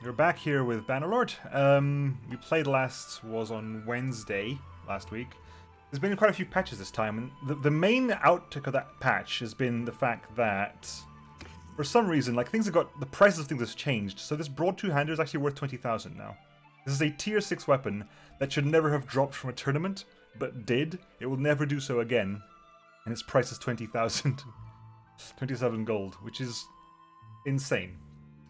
We're back here with Bannerlord. We played was on Wednesday last week. There's been quite a few patches this time, and the main outtake of that patch has been the fact that, for some reason, like the prices of things has changed. So this broad two-hander is actually worth 20,000 now. This is a tier 6 weapon that should never have dropped from a tournament, but did. It will never do so again, and its price is 20,000, 27 gold, which is insane.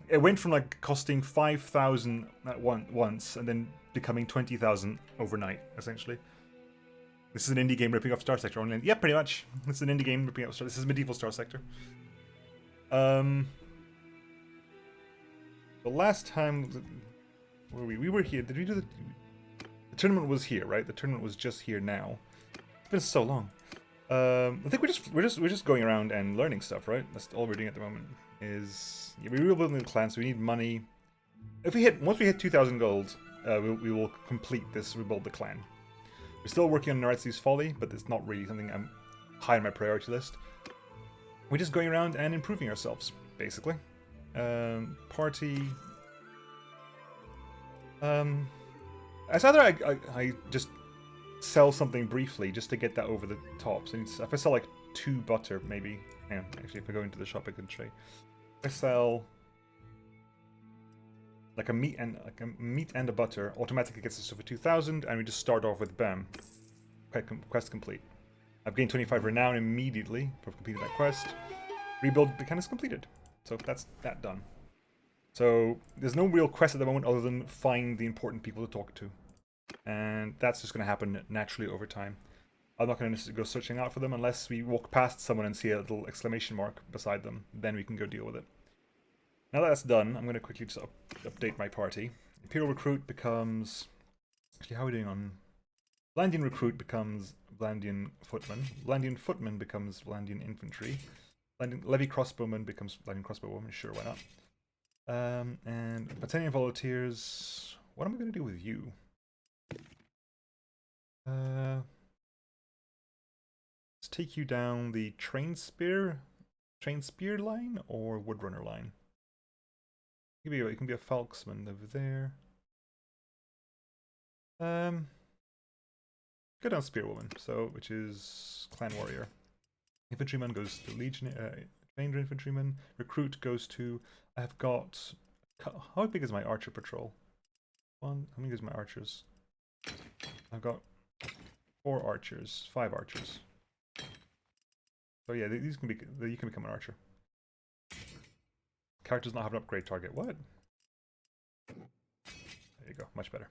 It went from like costing 5,000 at once and then becoming 20,000 overnight, essentially. This is an indie game ripping off Star Sector online. Yeah, pretty much. This is an indie game ripping off Star. This is medieval Star Sector. The last time we were here. Did we do the tournament was here, right? The tournament was just here now. It's been so long. I think we're just going around and learning stuff, right? That's all we're doing at the moment. We're rebuilding the clan, so we need money. Once we hit 2,000 gold, we will complete this rebuild the clan. We're still working on Recieved Folly, but it's not really something I'm high on my priority list. We're just going around and improving ourselves, basically. Party. It's either I just sell something briefly just to get that over the top. So if I sell like 2 butter, maybe. Yeah, actually, if I go into the shop, I can trade. If I sell like a meat and a butter, automatically gets us over 2,000, and we just start off with bam. Quest complete. I've gained 25 renown immediately for completing that quest. Rebuild mechanic is completed, so that's that done. So there's no real quest at the moment other than find the important people to talk to, and that's just going to happen naturally over time. I'm not going to go searching out for them unless we walk past someone and see a little exclamation mark beside them. Then we can go deal with it. Now that that's done, I'm going to quickly just update my party. Imperial Recruit becomes... Actually, how are we doing on... Vlandian Recruit becomes Vlandian Footman. Vlandian Footman becomes Vlandian Infantry. Levy Crossbowman becomes Vlandian Crossbowwoman. Sure, why not? And Battalion Volunteers... What am I going to do with you? Let's take you down the train spear line or woodrunner line. It can be a falksman over there. Go down spearwoman, which is clan warrior. Infantryman goes to legion. Trained infantryman. Recruit goes to. I have got. How big is my archer patrol? How many is my archers? I've got 4 archers, 5 archers. So yeah, you can become an archer. Character does not have an upgrade target. What? There you go. Much better.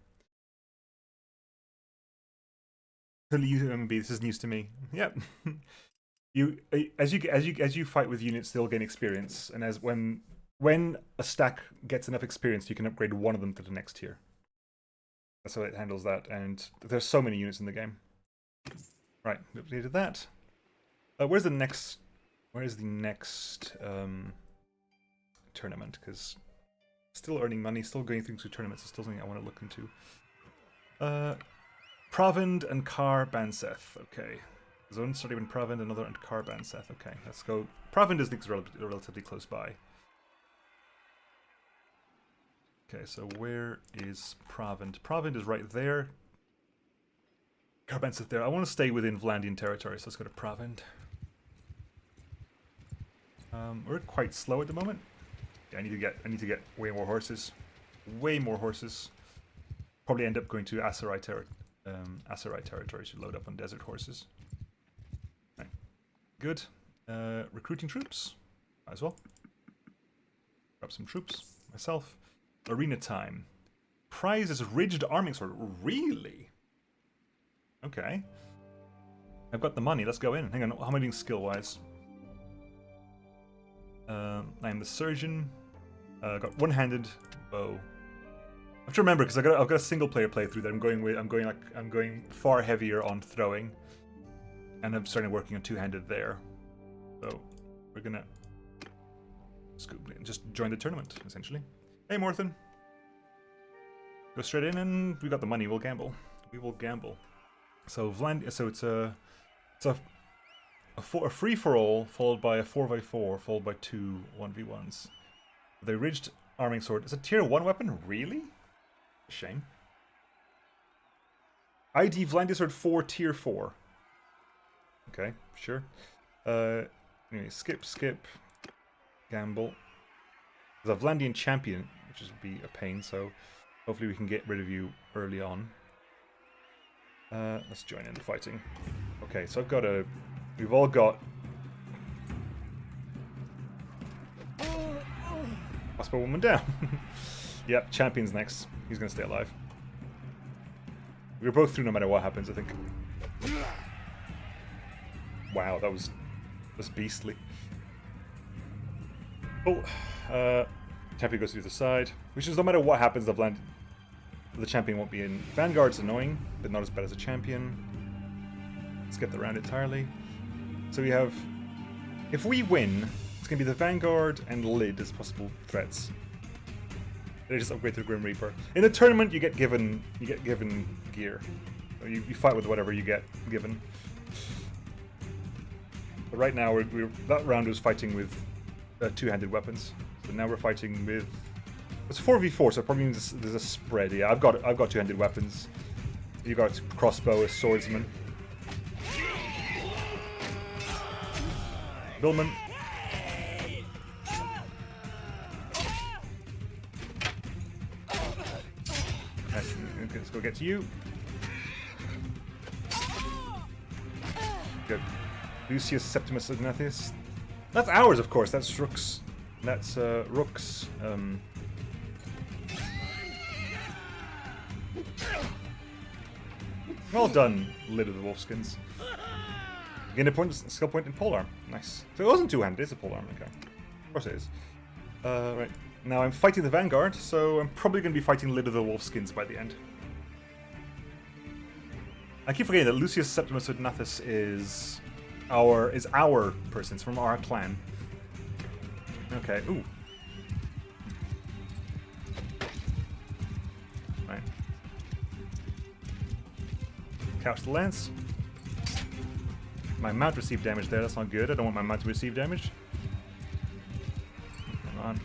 This is news to me. Yep. As you fight with units, they'll gain experience, and when a stack gets enough experience, you can upgrade one of them to the next tier. That's how it handles that, and there's so many units in the game. Right, we updated that. Where's the next tournament? Because still earning money, still going through tournaments is still something I want to look into. Provind and Kar Banseth. Okay. There's one starting in Provind, another in Kar Banseth. Okay, let's go. Provind is relatively close by. Okay, so where is Provind? Provind is right there. Kar Banseth there. I want to stay within Vlandian territory, so let's go to Provind. We're quite slow at the moment. Yeah, I need to get way more horses. Way more horses. Probably end up going to Aserai territory to load up on desert horses. Right. Good. Recruiting troops. Might as well. Grab some troops. Myself. Arena time. Prize is Ridged Arming Sword. Really? Okay. I've got the money. Let's go in. Hang on. How am I doing skill-wise? I am the surgeon. Got one-handed bow. I have to remember because I've got a single-player playthrough that I'm going far heavier on throwing, and I'm starting working on two-handed there. So we're gonna just join the tournament essentially. Hey, Morthen. Go straight in, and we got the money. We'll gamble. We will gamble. So it's a free-for-all followed by a 4x4 followed by 2 1v1s. The Ridged arming sword. It's a tier 1 weapon? Really? Shame. ID Vlandia Sword 4, tier 4. Okay, sure. Anyway, skip. Gamble. There's a Vlandian champion, which would be a pain, so hopefully we can get rid of you early on. Let's join in the fighting. Okay, so I've got a... We've all got... Hospital woman down. Yep, champion's next. He's going to stay alive. We're both through no matter what happens, I think. Wow, that was beastly. Oh, champion goes to the other side. Which is no matter what happens, the champion won't be in. Vanguard's annoying, but not as bad as a champion. Skip the round entirely. So we have... If we win, it's going to be the Vanguard and Lid as possible threats. They just upgrade to the Grim Reaper. In the tournament, you get given gear. So you fight with whatever you get given. But right now, that round was fighting with two-handed weapons. So now we're fighting with... It's 4v4, so it probably means there's a spread. Yeah, I've got two-handed weapons. You got crossbow, a swordsman. Billman. Let's go get to you. Good. Lucius Septimus Ignatius. That's ours, of course. That's Rook's. That's Rook's. Well done, Lid of the Wolfskins. Gain a skill point in polearm. Nice. So it wasn't two-handed, it's a polearm. Okay. Of course it is. Right. Now I'm fighting the Vanguard, so I'm probably going to be fighting Lid of the Wolfskins by the end. I keep forgetting that Lucius Septimus Ignathus is our person. It's from our clan. Okay. Ooh. Right. Couch the lance. My mount received damage there. That's not good. I don't want my mount to receive damage. Come on.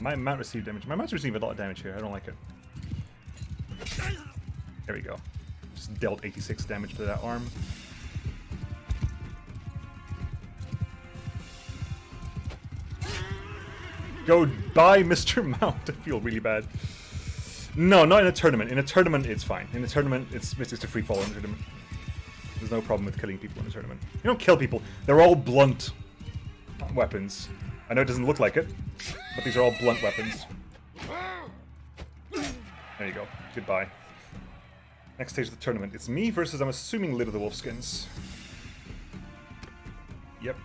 My mount received damage. My mount's receiving a lot of damage here. I don't like it. There we go. Just dealt 86 damage to that arm. Goodbye, Mr. Mount. I feel really bad. No, not in a tournament. In a tournament, it's fine. In a tournament, it's a free fall in a tournament. There's no problem with killing people in a tournament. You don't kill people. They're all blunt weapons. I know it doesn't look like it, but these are all blunt weapons. There you go. Goodbye. Next stage of the tournament. It's me versus, I'm assuming, Lid of the Wolfskins. Yep.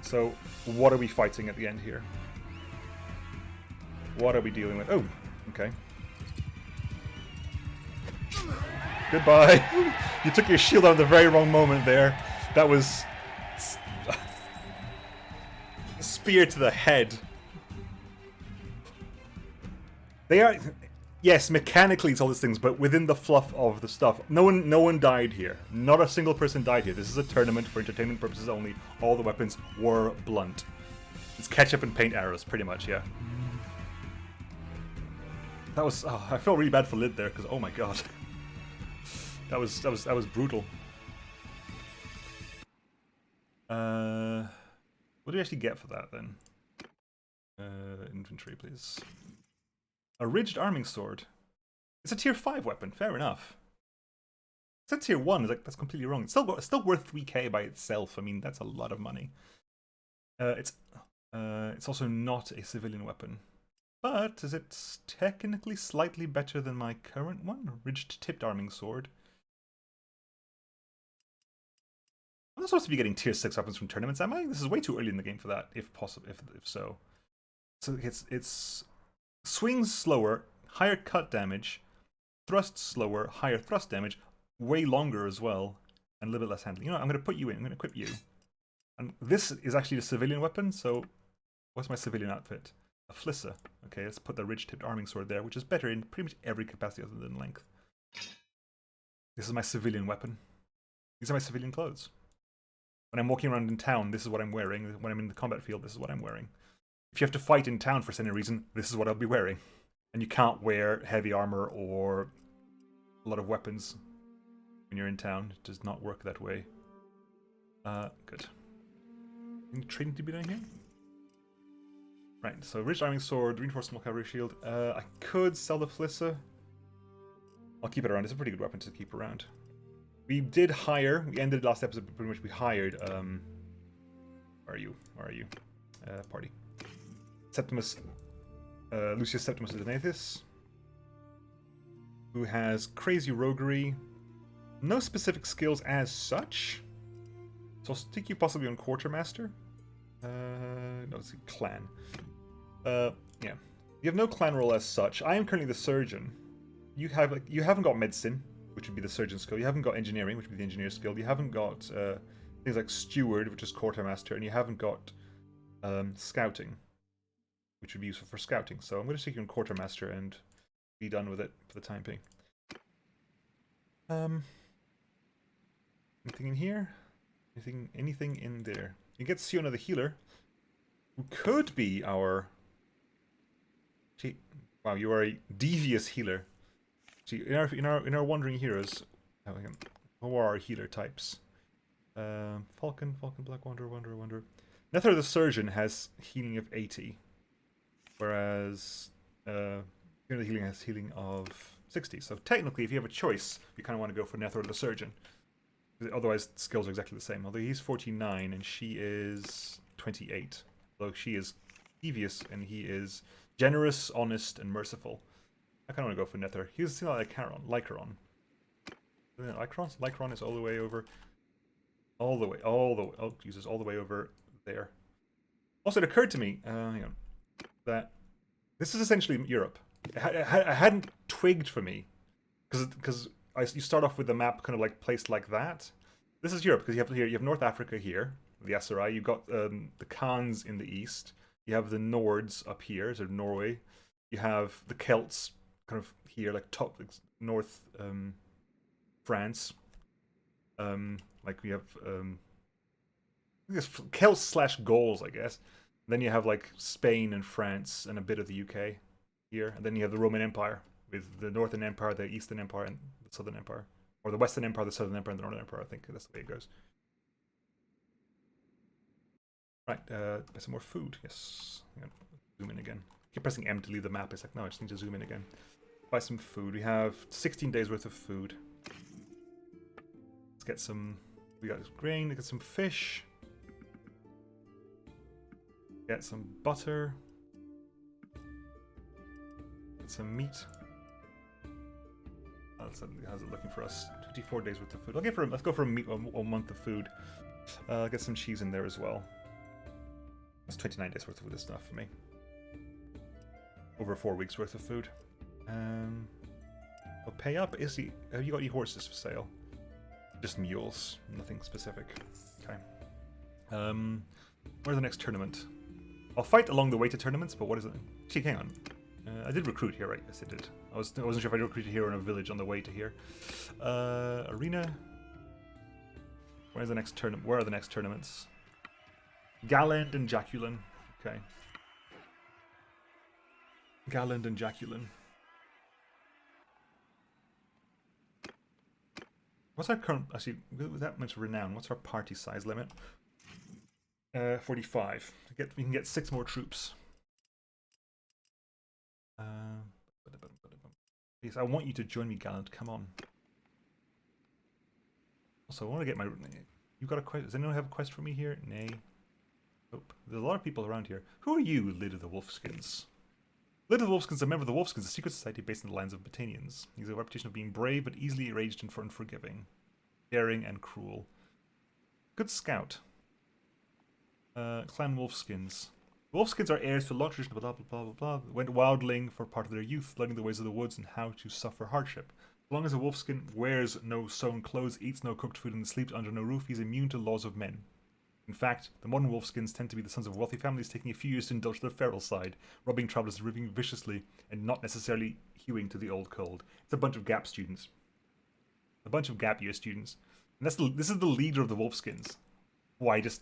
So, what are we fighting at the end here? What are we dealing with? Oh, okay. Goodbye. You took your shield out at the very wrong moment there. That was... Spear to the head. They are... Yes, mechanically it's all these things, but within the fluff of the stuff, no one died here. Not a single person died here. This is a tournament for entertainment purposes only. All the weapons were blunt. It's ketchup and paint arrows, pretty much, yeah. That was... Oh, I felt really bad for Lid there, because oh my god. That was brutal. What do we actually get for that, then? Inventory, please. A ridged arming sword. It's a tier 5 weapon, fair enough. It's at tier 1, that's completely wrong. It's still worth 3k by itself. I mean, that's a lot of money. It's also not a civilian weapon. But is it technically slightly better than my current one? Ridged tipped arming sword. I'm not supposed to be getting tier 6 weapons from tournaments, am I? This is way too early in the game for that, if possible, if so. So it's swings slower, higher cut damage, thrust slower, higher thrust damage, way longer as well, and a little bit less handling. You know what, I'm going to put you in, I'm going to equip you. And this is actually a civilian weapon, so what's my civilian outfit? A Flissa. Okay, let's put the ridge-tipped arming sword there, which is better in pretty much every capacity other than length. This is my civilian weapon. These are my civilian clothes. When I'm walking around in town, this is what I'm wearing. When I'm in the combat field, this is what I'm wearing. If you have to fight in town for any reason, this is what I'll be wearing. And you can't wear heavy armor or a lot of weapons when you're in town. It does not work that way. Good. Any trading to be done here? Right, so Ridged Arming Sword, Reinforced Small Cavalry Shield. I could sell the Felissa. I'll keep it around. It's a pretty good weapon to keep around. We did hire. We ended last episode, but pretty much we hired. Where are you? Where are you? Party. Septimus. Lucius Septimus Donatus. Who has crazy roguery. No specific skills as such. So I'll stick you possibly on Quartermaster. No, it's a clan. Yeah. You have no clan role as such. I am currently the surgeon. You haven't got medicine, which would be the surgeon skill. You haven't got engineering, which would be the engineer skill. You haven't got things like steward, which is quartermaster, and you haven't got scouting, which would be useful for scouting. So I'm going to stick you on quartermaster and be done with it for the time being. Anything in here? Anything in there? You get Siona the healer, who could be our. Wow, you are a devious healer. See, in our wandering heroes, who are our healer types? Falcon, Black Wanderer. Nether the Surgeon has healing of 80, whereas the healing has healing of 60. So technically, if you have a choice, you kind of want to go for Nether the Surgeon. Otherwise, the skills are exactly the same. Although he's 49 and she is 28. Although she is devious and he is generous, honest, and merciful. I kind of want to go for Nether. He's still like Lycaron. Lycaron is all the way over. All the way. Oh, Jesus, all the way over there. Also, it occurred to me, hang on, that this is essentially Europe. It hadn't twigged for me, because you start off with the map kind of like placed like that. This is Europe because you have North Africa here, the Aserai. You've got the Khans in the east. You have the Nords up here, so Norway. You have the Celts kind of here, like north France. Like we have I guess Celts / Gauls, I guess. Then you have like Spain and France and a bit of the UK here, and then you have the Roman Empire with the Northern Empire, the Eastern Empire, and the Southern Empire, or the Western Empire, the Southern Empire, and the Northern Empire. I think that's the way it goes. Right, buy some more food. Yes, zoom in again. Keep pressing M to leave the map. It's like, no, I just need to zoom in again. Buy some food. We have 16 days worth of food. Let's get some. We got grain. We got some fish. Get some butter. Get some meat. How's it looking for us? 24 days worth of food. Let's go for a month of food. Get some cheese in there as well. That's 29 days worth of this stuff for me. Over 4 weeks worth of food. I'll pay up. Have you got any horses for sale? Just mules. Nothing specific. Okay. Where's the next tournament? I'll fight along the way to tournaments, but what is it? Gee, hang on. I did recruit here, right? Yes, I did. I wasn't sure if I recruited here or in a village on the way to here. Arena. Where's the next tournament? Where are the next tournaments? Galland and Jaculin. Okay. Galland and Jaculin. What's our current... Actually, with that much renown, what's our party size limit? 45. We can get 6 more troops. Yes, I want you to join me, Gallant. Come on. Also, I want to get my... You got a quest? Does anyone have a quest for me here? Nay. Nope. There's a lot of people around here. Who are you, Lid of the Wolfskins? Lid of the Wolfskins is a member of the Wolfskins, a secret society based in the lands of Botanians. He has a reputation of being brave, but easily enraged and unforgiving. Daring and cruel. Good scout. Clan Wolfskins. Wolfskins are heirs to a long tradition, blah blah blah blah blah. Went wildling for part of their youth, learning the ways of the woods and how to suffer hardship. As long as a wolfskin wears no sewn clothes, eats no cooked food, and sleeps under no roof, he's immune to laws of men. In fact, the modern wolfskins tend to be the sons of wealthy families taking a few years to indulge their feral side, robbing travelers and ripping viciously, and not necessarily hewing to the old cold. It's a bunch of gap students. A bunch of gap year students. And this is the leader of the wolfskins. why just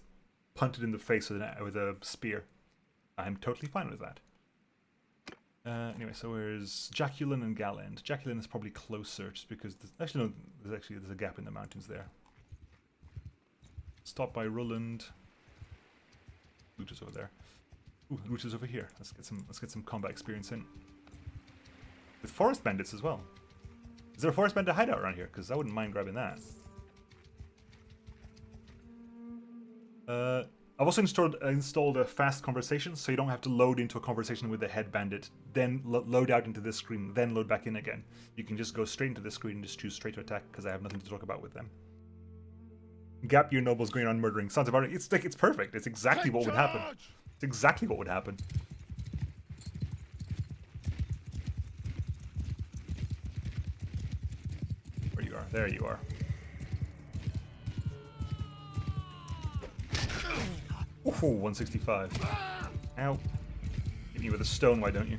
punted in the face with a spear. I'm totally fine with that. Anyway, so where's Jaculin and Galland? Jaculin is probably closer, just because there's a gap in the mountains there. Stop by Roland. Looters over there. Ooh, looters over here. Let's get some combat experience in. With forest bandits as well. Is there a forest bandit hideout around here? Because I wouldn't mind grabbing that. I've also installed a fast conversation, so you don't have to load into a conversation with the head bandit, then load out into this screen, then load back in again. You can just go straight into this screen and just choose straight to attack, because I have nothing to talk about with them. Gap year nobles going around murdering. Sounds about it. It's like, it's perfect. It's exactly what would happen. It's exactly what would happen. Where you are. There you are. Ooh, 165. Ow. Hit me with a stone, why don't you?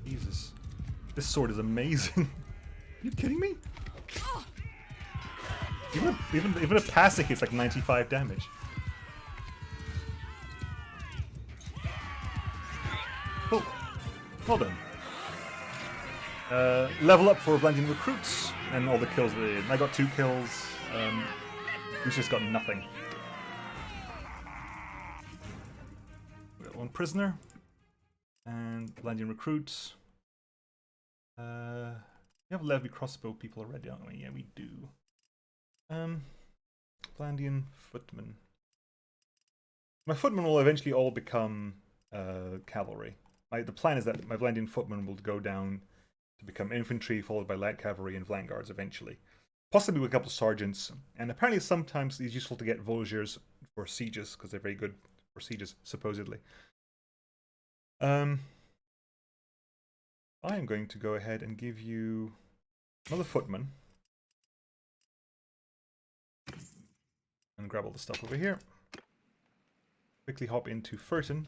Jesus. This sword is amazing. Are you kidding me? Even a passing hits like 95 damage. Oh, well done. Level up for blending recruits and all the kills they did. I got 2 kills. He's just got nothing. We got 1 prisoner and blending recruits. We have Levy crossbow people already, don't we? Yeah, we do. Blandian footmen. My footmen will eventually all become cavalry. The plan is that my Blandian footmen will go down to become infantry, followed by light cavalry and vanguards eventually. Possibly with a couple of sergeants. And apparently sometimes it's useful to get Volgers for sieges, because they're very good for sieges, supposedly. I am going to go ahead and give you another footman. And grab all the stuff over here. Quickly hop into Furton.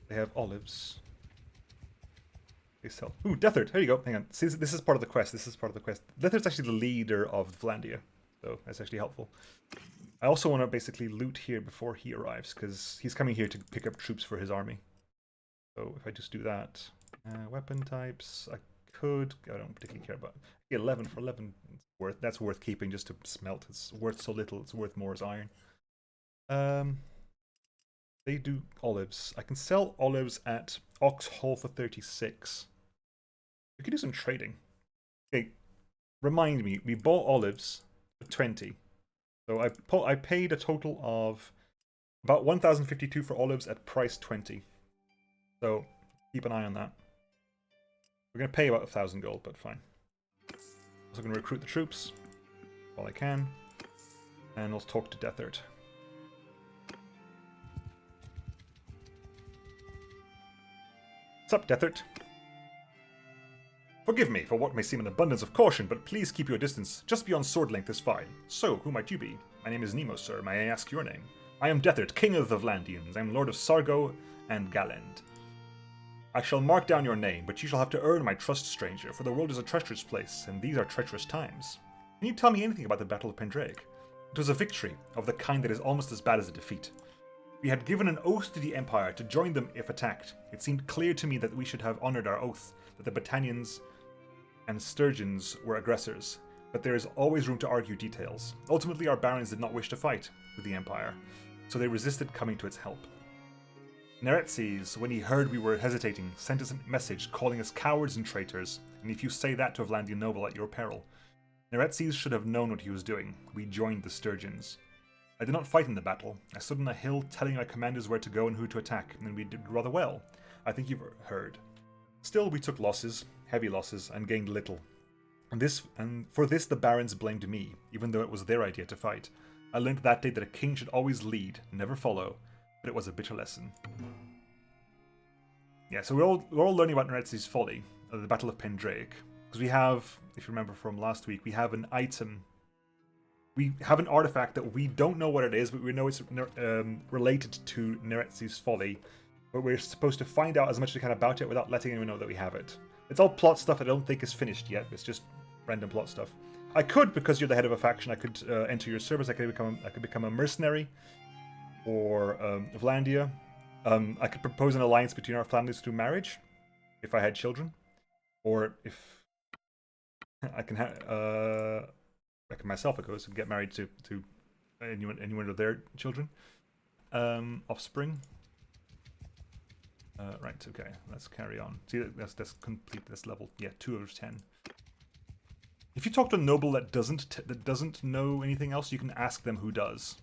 They have olives. They sell. Ooh, Deathard. Here you go. Hang on. See, this is part of the quest. Deathard's actually the leader of Vlandia, so that's actually helpful. I also want to basically loot here before he arrives, because he's coming here to pick up troops for his army. So if I just do that, weapon types, I could. I don't particularly care about 11 for 11. That's worth keeping just to smelt. It's worth so little. It's worth more as iron. They do olives. I can sell olives at Oxhall for 36. We could do some trading. Okay, remind me. We bought olives for 20. So I paid a total of about 1,052 for olives at price 20. So keep an eye on that. We're going to pay about 1,000 gold, but fine. Also going to recruit the troops while I can. And let's talk to Deathard. What's up, Deathard? Forgive me for what may seem an abundance of caution, but please keep your distance. Just beyond sword length is fine. So, who might you be? My name is Nemo, sir. May I ask your name? I am Deathard, king of the Vlandians. I am lord of Sargo and Galland. I shall mark down your name, but you shall have to earn my trust, stranger, for the world is a treacherous place, and these are treacherous times. Can you tell me anything about the Battle of Pendraig? It was a victory, of the kind that is almost as bad as a defeat. We had given an oath to the Empire to join them if attacked. It seemed clear to me that we should have honoured our oath, that the Battanians and Sturgeons were aggressors, but there is always room to argue details. Ultimately, our barons did not wish to fight with the Empire, so they resisted coming to its help. Neretzes, when he heard we were hesitating, sent us a message calling us cowards and traitors, and if you say that to a Vlandian noble at your peril. Neretzes should have known what he was doing. We joined the Sturgeons. I did not fight in the battle. I stood on a hill telling my commanders where to go and who to attack, and we did rather well. I think you've heard. Still, we took losses, heavy losses, and gained little. And for this the barons blamed me, even though it was their idea to fight. I learned that day that a king should always lead, never follow, but it was a bitter lesson. Yeah, so we're all learning about Neretzes' folly, the Battle of Pendraig, because we have, if you remember from last week, we have an item. We have an artifact that we don't know what it is, but we know it's related to Neretzes' folly. But we're supposed to find out as much as we can about it without letting anyone know that we have it. It's all plot stuff I don't think is finished yet. It's just random plot stuff. I could, because you're the head of a faction, I could enter your service. I could become a mercenary, or Vlandia. I could propose an alliance between our families through marriage, if I had children, or if I can myself, I could get married to anyone of their children, offspring. Right, okay, let's carry on. See, that's complete this level. Yeah, 2 out of 10. If you talk to a noble that doesn't know anything else, you can ask them who does.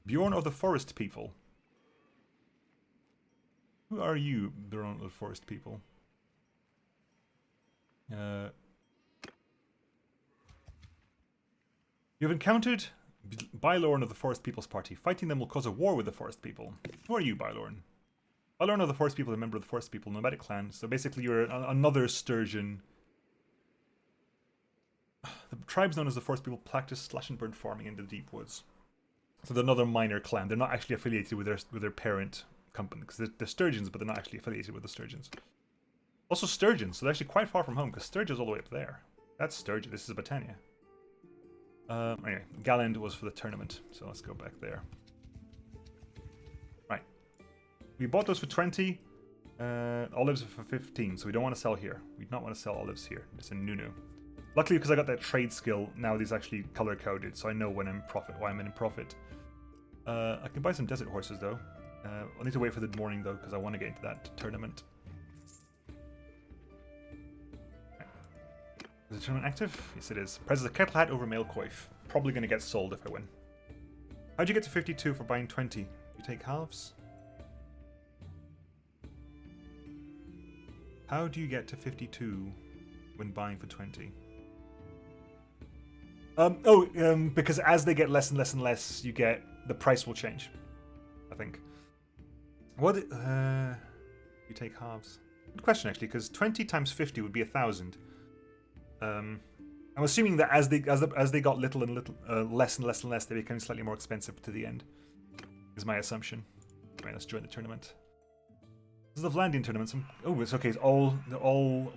Bjorn of the Forest People. Who are you, Bjorn of the Forest People? You have encountered Bylorn of the Forest People's Party. Fighting them will cause a war with the Forest People. Who are you, Bylorn? Bylorn of the Forest People is a member of the Forest People, nomadic clan. So basically you're another sturgeon. The tribes known as the Forest People practice slash and burn farming in the deep woods. So they're another minor clan. They're not actually affiliated with their parent company, because they're sturgeons, but they're not actually affiliated with the sturgeons. Also sturgeons, so they're actually quite far from home, because Sturgeon's all the way up there. That's Sturgeon. This is Britannia. Anyway, Galland was for the tournament, so let's go back there. Right. We bought those for 20. Olives are for 15, so we don't want to sell here. We do not want to sell olives here. It's in Nunu. Luckily, because I got that trade skill, now these actually color-coded, so I know when I'm in profit, why I'm in profit. I can buy some desert horses, though. I'll need to wait for the morning, though, because I want to get into that tournament. Is the tournament active? Yes, it is. Prizes a kettle hat over male coif. Probably going to get sold if I win. How'd you get to 52 for buying 20? You take halves? How do you get to 52 when buying for 20? Because as they get less and less and less, the price will change, I think. What? You take halves. Good question, actually, because 20 times 50 would be 1,000. I'm assuming that as they got little and little less and less and less, they become slightly more expensive to the end. Is my assumption. Right, let's join the tournament. This is the Vlandian tournament. Oh, it's okay. They're all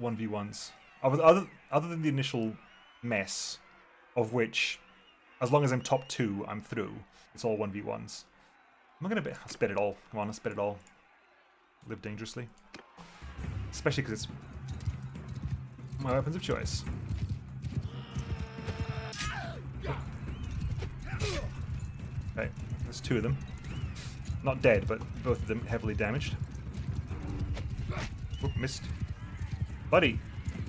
1v1s. Other than the initial mess, of which, as long as I'm top 2, I'm through. It's all 1v1s. I'm not gonna I'll spit it all. Come on, let's spit it all. Live dangerously. Especially because it's my weapons of choice. Okay, there's 2 of them. Not dead, but both of them heavily damaged. Oop, missed. Buddy.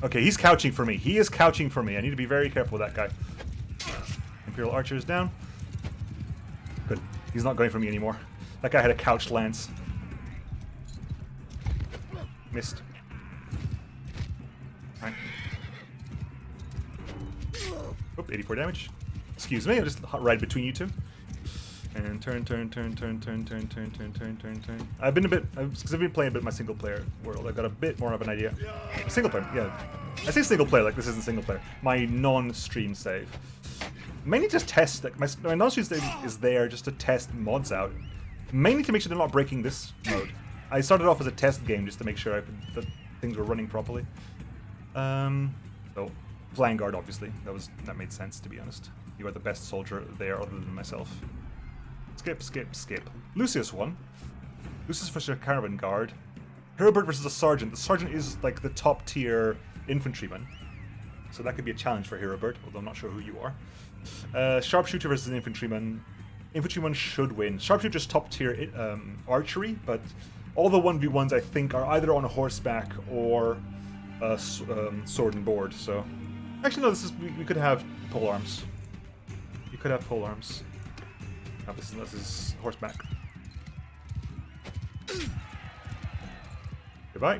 Okay, he's couching for me. He is couching for me. I need to be very careful with that guy. Imperial Archer is down. Good. He's not going for me anymore. That guy had a couched lance. Missed. Right. Oop, 84 damage. Excuse me, I'll just ride between you two. And turn. I've been because I've been playing a bit of my single player world. I've got a bit more of an idea. Single player, yeah. I say single player like this isn't single player. My non-stream save. Mainly just test, like my non-stream save is there just to test mods out. Mainly to make sure they're not breaking this mode. I started off as a test game just to make sure that things were running properly. So, Vanguard obviously, that made sense, to be honest. You are the best soldier there other than myself. Skip. Lucius won. Lucius versus a caravan guard. Herobert versus a sergeant. The sergeant is like the top tier infantryman. So that could be a challenge for Herobert, although I'm not sure who you are. Sharpshooter versus an infantryman. Infantryman should win. Sharpshooter's top tier archery, but all the 1v1s I think are either on horseback or sword and board. So actually no, we could have polearms. You could have polearms. This is horseback. Goodbye.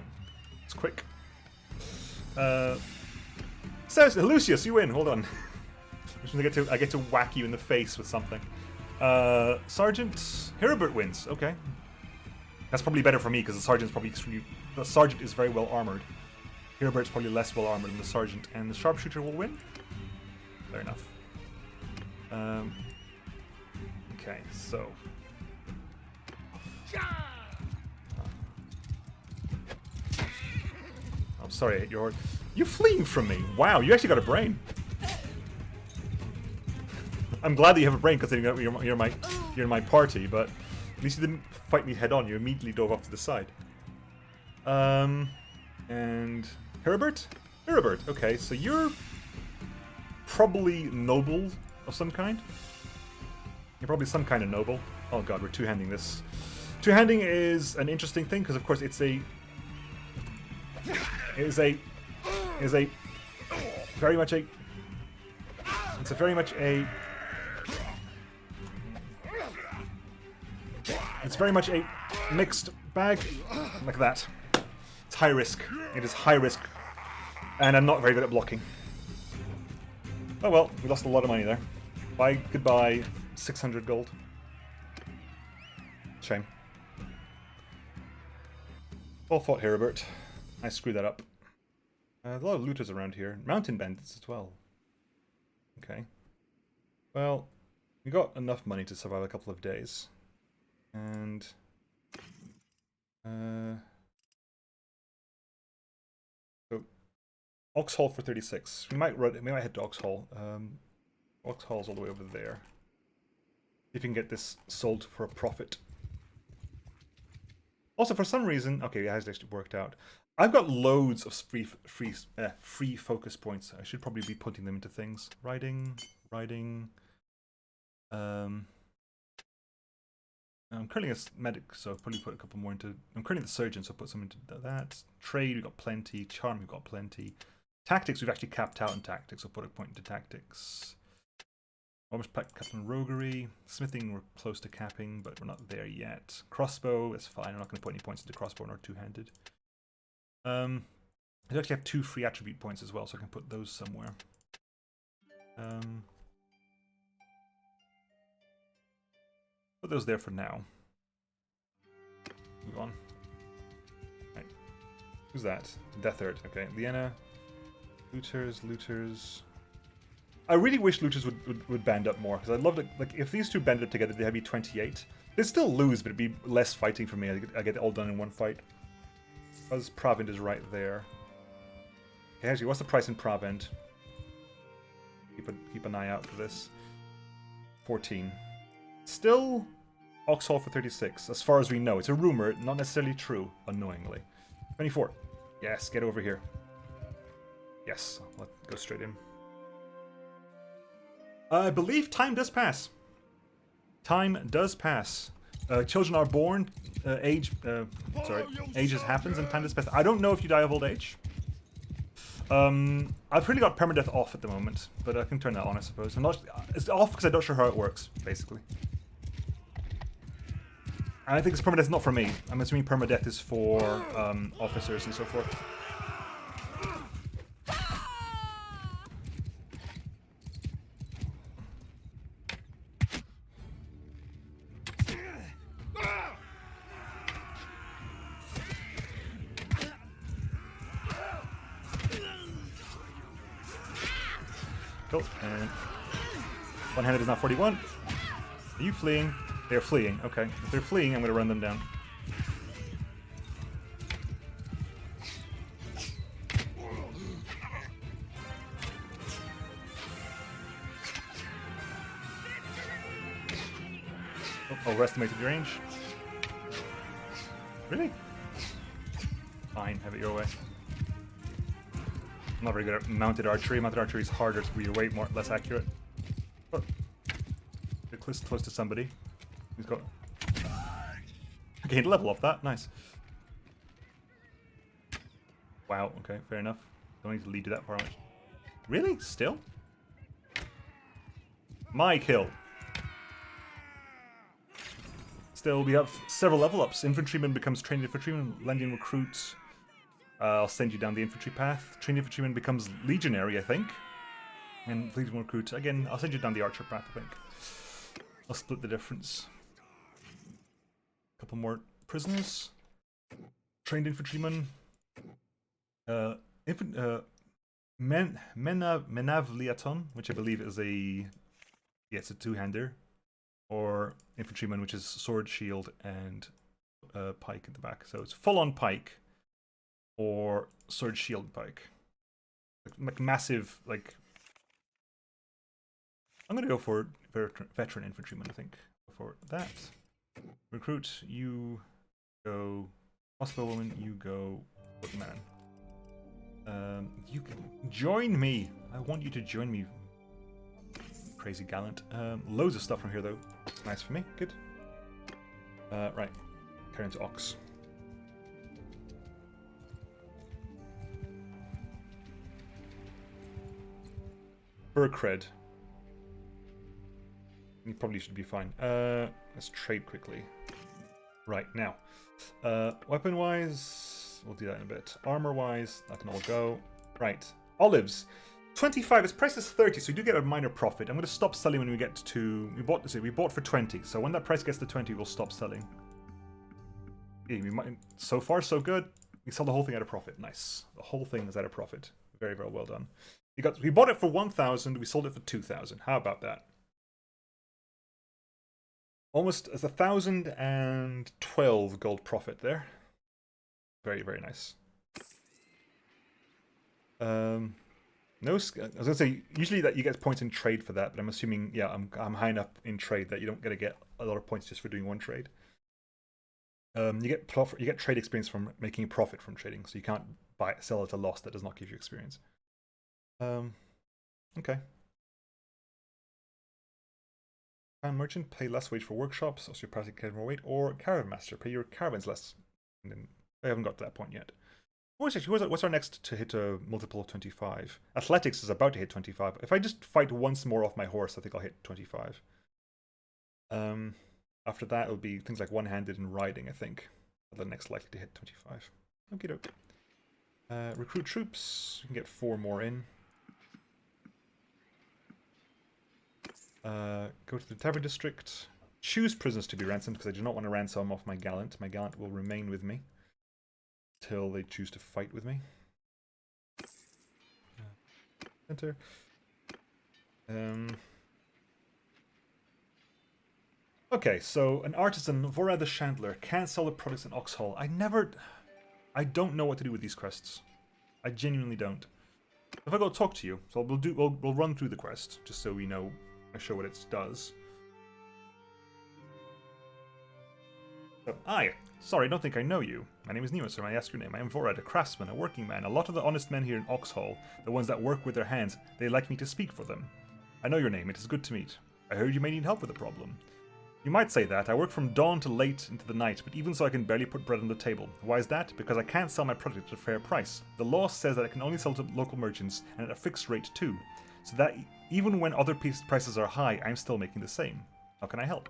It's quick. Says Lucius, you win. Hold on. I get to whack you in the face with something. Sergeant Herobert wins. Okay. That's probably better for me because the sergeant is very well armored. Herobert's probably less well armored than the sergeant, and the sharpshooter will win. Fair enough. Okay, so. I'm sorry I hit your horse. You fleeing from me. Wow, you actually got a brain. I'm glad that you have a brain considering that you're my party, but at least you didn't fight me head on. You immediately dove off to the side. And Herbert? Herbert, okay, so you're probably noble of some kind. You're probably some kind of noble. Oh god, we're two-handing this. Two-handing is an interesting thing because, of course, it's a very much a mixed bag, like that. It's high risk. It is high risk, and I'm not very good at blocking. Oh well, we lost a lot of money there. Bye, goodbye, 600 gold. Shame. Well fought, Herbert. I screwed that up. A lot of looters around here. Mountain bandits as well. Okay. Well, we got enough money to survive a couple of days. And... so, Oxhall for 36. We might head to Oxhall. Oxhall's all the way over there. See if we can get this sold for a profit. Also, for some reason, okay, it has actually worked out. I've got loads of free focus points. I should probably be putting them into things. Riding. I'm currently a medic, so I'll probably put a couple more into. I'm currently the surgeon, so I'll put some into that. Trade, we've got plenty. Charm, we've got plenty. Tactics, we've actually capped out in tactics. I'll put a point into tactics. Almost capped on roguery. Smithing, we're close to capping, but we're not there yet. Crossbow, that's fine. I'm not going to put any points into crossbow nor two-handed. I actually have 2 free attribute points as well, so I can put those somewhere. Put those there for now. Move on. Right. Who's that? Death Earth. Okay. Liena. Looters. I really wish looters would band up more, because I'd love to, like, if these two banded up together, they'd be 28. They'd still lose, but it'd be less fighting for me. I get it all done in one fight. Because Provend is right there. Okay, actually, what's the price in Provend? Keep an eye out for this. 14. Still Oxhall for 36, as far as we know. It's a rumor, not necessarily true, annoyingly. 24. Yes, get over here. Yes, let's go straight in. I believe time does pass. Time does pass. Children are born. Ages happens and time does pass. I don't know if you die of old age. I've really got permadeath off at the moment, but I can turn that on, I suppose. It's off because I'm not sure how it works, basically. And I think this permadeath is not for me. I'm assuming permadeath is for officers and so forth. Cool. And one-handed is now 41. Are you fleeing? They're fleeing. Okay. If they're fleeing, I'm going to run them down. Oh, overestimated your range. Really? Fine, have it your way. I'm not very good at mounted archery. Mounted archery is harder to be way less accurate. But get close to somebody. He's got. I gained level off that. Nice. Wow. Okay, fair enough. Don't need to lead you that far much. Really? Still? My kill. Still, we have several level ups. Infantryman becomes trained infantryman. Lending recruits. I'll send you down the infantry path. Trained infantryman becomes legionary, I think. And legion recruit. Again, I'll send you down the archer path, I think. I'll split the difference. Couple more prisoners. Trained infantryman. Menavliaton, which I believe is it's a two-hander. Or infantryman, which is sword, shield, and pike at the back. So it's full-on pike. Or sword, shield, pike. Like massive, like... I'm going to go for veteran infantryman, I think. Go for that. Recruit, you go. Hospital woman, you go. Man. You can join me. I want you to join me. Crazy gallant. Loads of stuff from here, though. Nice for me. Good. Right. Carry into Ox. For a cred. You probably should be fine. Let's trade quickly. Right, now. Weapon-wise, we'll do that in a bit. Armor-wise, that can all go. Right. Olives. 25, its price is 30, so you do get a minor profit. I'm going to stop selling when we get to... We bought for 20, so when that price gets to 20, we'll stop selling. Yeah, so far, so good. We sell the whole thing at a profit. Nice. The whole thing is at a profit. Very, very well done. We bought it for 1,000, we sold it for 2,000. How about that? Almost as 1,012 gold profit there. Very, very nice. No, I was gonna say usually that you get points in trade for that, but I'm assuming I'm high enough in trade that you don't get a lot of points just for doing one trade. You get trade experience from making profit from trading, so you can't sell at a loss that does not give you experience. Okay. Crown merchant, pay less wage for workshops, osteopathic carry more weight, or caravan master, pay your caravans less. And then I haven't got to that point yet. What's our next to hit a multiple of 25? Athletics is about to hit 25. If I just fight once more off my horse, I think I'll hit 25. After that, it'll be things like one-handed and riding, I think. The next likely to hit 25. Okie doke. Recruit troops. You can get 4 more in. Go to the tavern district. Choose prisoners to be ransomed because I do not want to ransom off my gallant. My gallant will remain with me till they choose to fight with me. Enter. Okay, so an artisan, Vorad the Chandler, can't sell the products in Oxhall. I don't know what to do with these quests. I genuinely don't. If I go talk to you, so we'll run through the quest just so we know. I show what it does. So, sorry, I don't think I know you. My name is Nemo, sir. May I ask your name? I am Vorad, a craftsman, a working man. A lot of the honest men here in Oxhall, the ones that work with their hands, they like me to speak for them. I know your name. It is good to meet. I heard you may need help with a problem. You might say that. I work from dawn to late into the night, but even so I can barely put bread on the table. Why is that? Because I can't sell my product at a fair price. The law says that I can only sell to local merchants and at a fixed rate too. So that even when other prices are high, I'm still making the same. How can I help?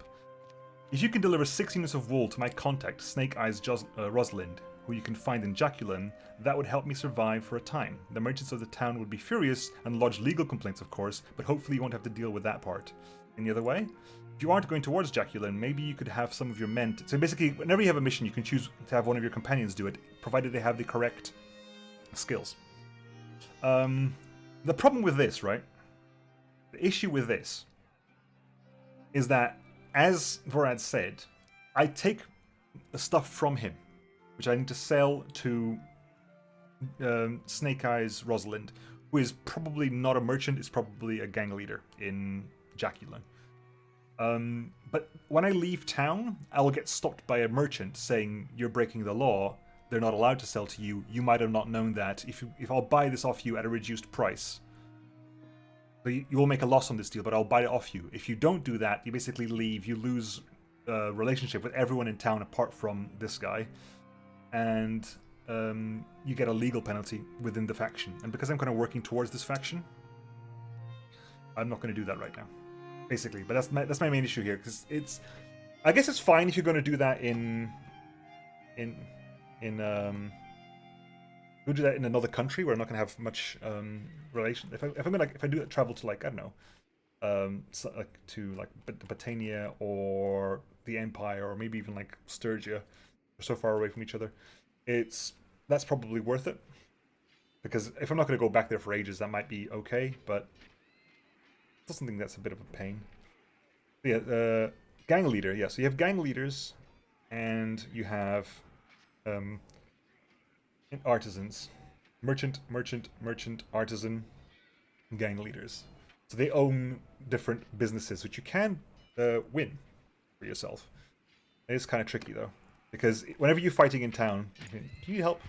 If you can deliver 6 units of wool to my contact, Snake Eyes Rosalind, who you can find in Jaculin, that would help me survive for a time. The merchants of the town would be furious and lodge legal complaints, of course, but hopefully you won't have to deal with that part. Any other way? If you aren't going towards Jaculin, maybe you could have some of your men... So basically, whenever you have a mission, you can choose to have one of your companions do it, provided they have the correct skills. The problem with this, right? The issue with this is that, as Vorad said, I take the stuff from him, which I need to sell to Snake Eyes Rosalind, who is probably not a merchant, is probably a gang leader in Jaculin. But when I leave town, I will get stopped by a merchant saying, you're breaking the law, they're not allowed to sell to you, you might have not known that, if I'll buy this off you at a reduced price. So you will make a loss on this deal, but I'll buy it off you. If you don't do that, you basically leave, you lose a relationship with everyone in town apart from this guy, and you get a legal penalty within the faction. And because I'm kind of working towards this faction, I'm not going to do that right now. Basically, but that's my main issue here, because I guess it's fine if you're going to do that we'll do that in another country where I'm not going to have much relation. If I do travel to, like, I don't know, to Botania or the Empire, or maybe even like Sturgia, we're so far away from each other, that's probably worth it, because if I'm not going to go back there for ages, that might be okay, but I still think that's a bit of a pain. Yeah, gang leader. Yeah, so you have gang leaders, and you have artisans, merchant, artisan, gang leaders. So they own different businesses, which you can win for yourself. It is kind of tricky, though. Because whenever you're fighting in town, do you help?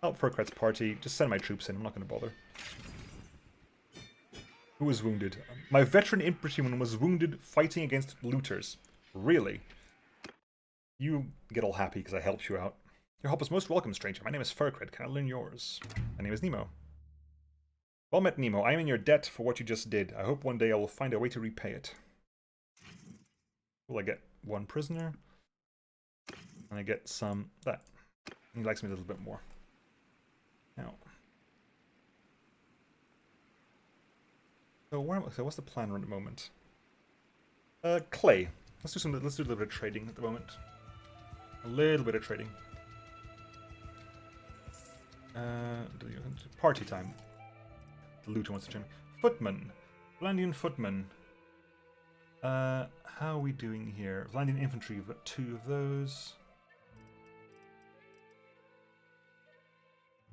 Help Furkret's party. Just send my troops in. I'm not going to bother. Who was wounded? My veteran infantryman was wounded fighting against looters. Really? You get all happy because I helped you out. Your help is most welcome, stranger. My name is Furkret. Can I learn yours? My name is Nemo. Well met, Nemo. I am in your debt for what you just did. I hope one day I will find a way to repay it. Will I get one prisoner? And I get some... that. He likes me a little bit more. Now... So what's the plan at the moment? Clay. Let's do a little bit of trading at the moment. A little bit of trading. Party time. The looter wants to join me. Footman. Valandian footman. How are we doing here? Valandian infantry, we've got 2 of those.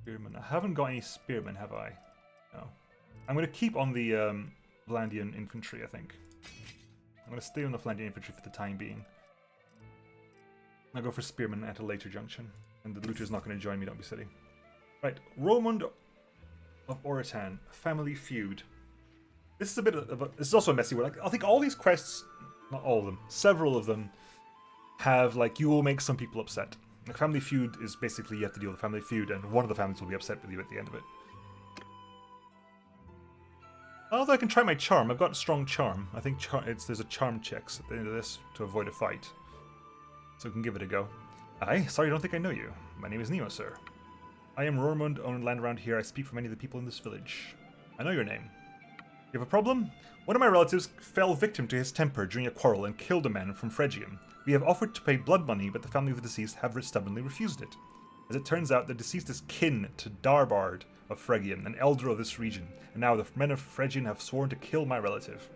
Spearmen. I haven't got any spearmen, have I? No. I'm going to keep on the Valandian infantry, I think. I'm going to stay on the Valandian infantry for the time being. I'll go for spearmen at a later junction. And the looter's not going to join me, don't be silly. Right, Romund of Oritan, family feud. This is a bit of this is also a messy one. Like, I think all these quests, not all of them, several of them have, like, you will make some people upset. The family feud is basically you have to deal with the family feud, and one of the families will be upset with you at the end of it. Although I can try my charm. I've got a strong charm. I think there's a charm checks at the end of this to avoid a fight. So we can give it a go. Aye, sorry, I don't think I know you. My name is Nemo, sir. I am Rormund, own land around here. I speak for many of the people in this village. I know your name. You have a problem? One of my relatives fell victim to his temper during a quarrel and killed a man from Phrygium. We have offered to pay blood money, but the family of the deceased have stubbornly refused it. As it turns out, the deceased is kin to Darbard of Phrygium, an elder of this region, and now the men of Phrygium have sworn to kill my relative.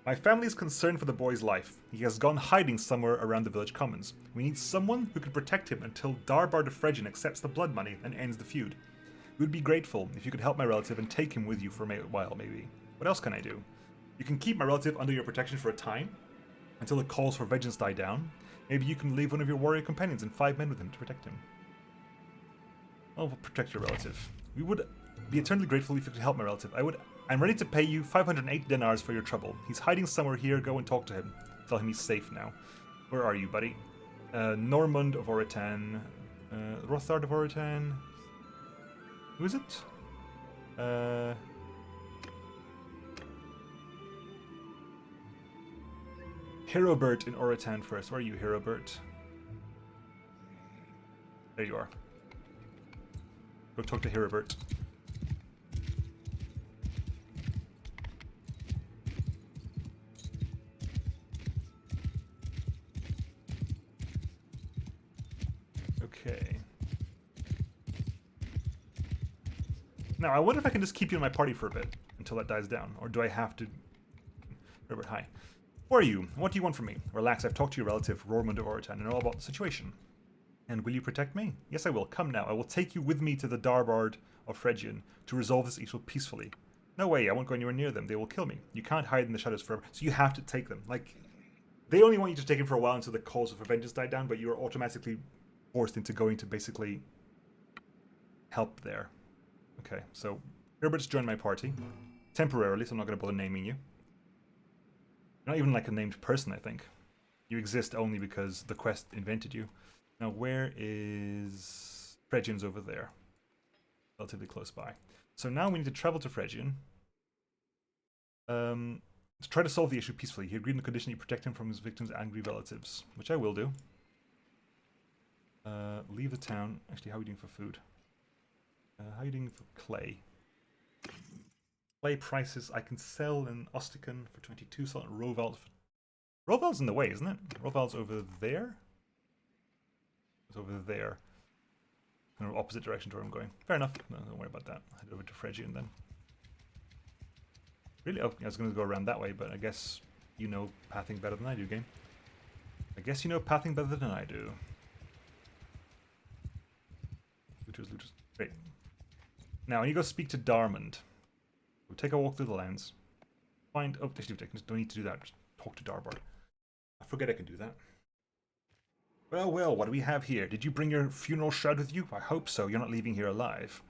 My family is concerned for the boy's life. He has gone hiding somewhere around the village commons. We need someone who can protect him until Darbard of Phrygium accepts the blood money and ends the feud. We would be grateful if you could help my relative and take him with you for a while, maybe. What else can I do? You can keep my relative under your protection for a time, until the calls for vengeance die down. Maybe you can leave one of your warrior companions and 5 men with him to protect him. I'll protect your relative. We would be eternally grateful if you could help my relative. I'm ready to pay you 508 dinars for your trouble. He's hiding somewhere here. Go and talk to him. Tell him he's safe now. Where are you, buddy? Normund of Oritan. Rothard of Oritan. Who is it? Herobert in Oritan first. Where are you, Herobert? There you are. Go talk to Herobert. Okay. Now, I wonder if I can just keep you in my party for a bit until that dies down, or do I have to... Herobert, hi. Who are you? What do you want from me? Relax, I've talked to your relative, Rormund of Oritan, and know all about the situation. And will you protect me? Yes, I will. Come now. I will take you with me to the Darbard of Phrygium to resolve this issue peacefully. No way, I won't go anywhere near them. They will kill me. You can't hide in the shadows forever, so you have to take them. Like, they only want you to take him for a while until the calls for vengeance die down, but you're automatically forced into going to basically help there. Okay, so Herbert's joined my party. Temporarily, so I'm not going to bother naming you. You're not even like a named person, I think. You exist only because the quest invented you. Now, where is... Phrygium's over there. Relatively close by. So now we need to travel to Phrygium. To try to solve the issue peacefully. He agreed on the condition you protect him from his victim's angry relatives. Which I will do. Leave the town. Actually, how are we doing for food? How are you doing for clay? Clay prices. I can sell in Ostican for 22. Sell in Rovald for... Rovald's in the way, isn't it? Rovald's over there? It's over there. Kind of opposite direction to where I'm going. Fair enough. No, don't worry about that. I'll head over to Phrygium then. Really? Oh, I was going to go around that way, but I guess you know pathing better than I do, game. I guess you know pathing better than I do. Looters. Great. Now, I need to go speak to Darmond. take a walk through the lands. Find... Oh, actually, don't need to do that. Just talk to Darbard. I forget I can do that. Well, what do we have here? Did you bring your funeral shroud with you? I hope so. You're not leaving here alive.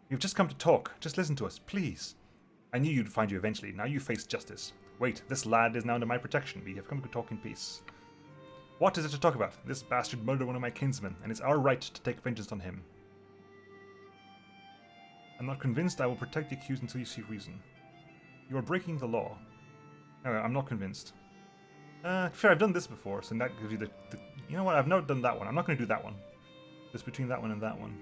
You've just come to talk. Just listen to us, please. I knew you'd find you eventually. Now you face justice. Wait, this lad is now under my protection. We have come to talk in peace. What is it to talk about? This bastard murdered one of my kinsmen, and it's our right to take vengeance on him. I'm not convinced I will protect the accused until you see reason. You are breaking the law. Anyway, I'm not convinced. Fair, I've done this before, so that gives you the... You know what, I've not done that one. I'm not going to do that one. Just between that one and that one.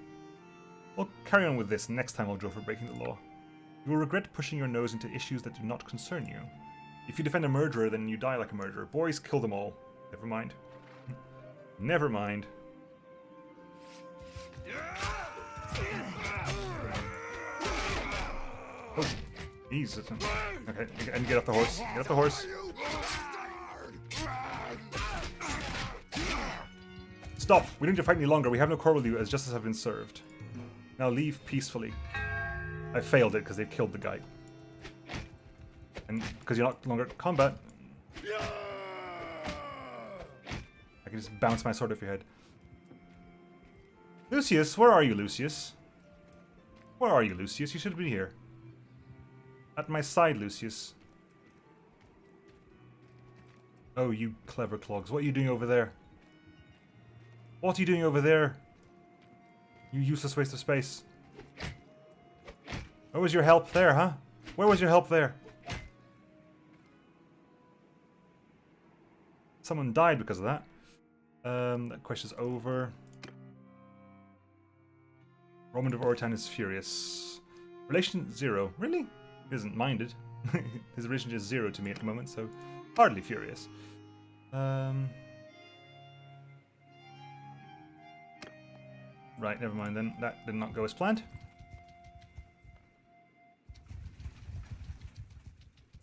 We'll carry on with this. Next time I'll draw for breaking the law. You will regret pushing your nose into issues that do not concern you. If you defend a murderer, then you die like a murderer. Boys, kill them all. Never mind. Never mind. Oh, Jesus. Okay, and get off the horse. Get off the horse. Stop! We don't need to fight any longer. We have no quarrel with you, as justice has been served. Now leave peacefully. I failed it because they've killed the guy. And because you're not longer in combat, I can just bounce my sword off your head. Lucius, where are you, Lucius? Where are you, Lucius? You should be here. At my side, Lucius. Oh, you clever clogs. What are you doing over there? What are you doing over there? You useless waste of space. Where was your help there, huh? Where was your help there? Someone died because of that. That question's over. Roman of Ortan is furious. Relation 0. Really? He isn't minded. His relation is 0 to me at the moment, so hardly furious. Right, never mind then. That did not go as planned.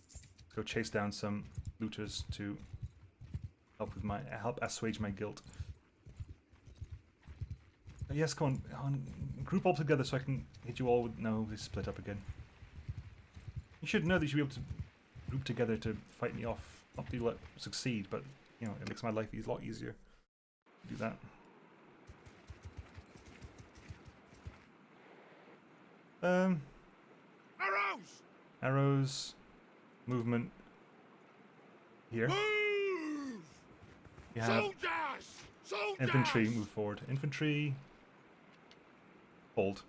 Let's go chase down some looters to help assuage my guilt. Yes, come on, group all together so I can hit you all with... No, they split up again. You should know that you should be able to group together to fight me off. Not that you'll succeed, but, you know, it makes my life a lot easier to do that. Arrows! Arrows. Movement. Here. Move! You have Soldiers! Soldiers! infantry, move forward. Infantry. Hold.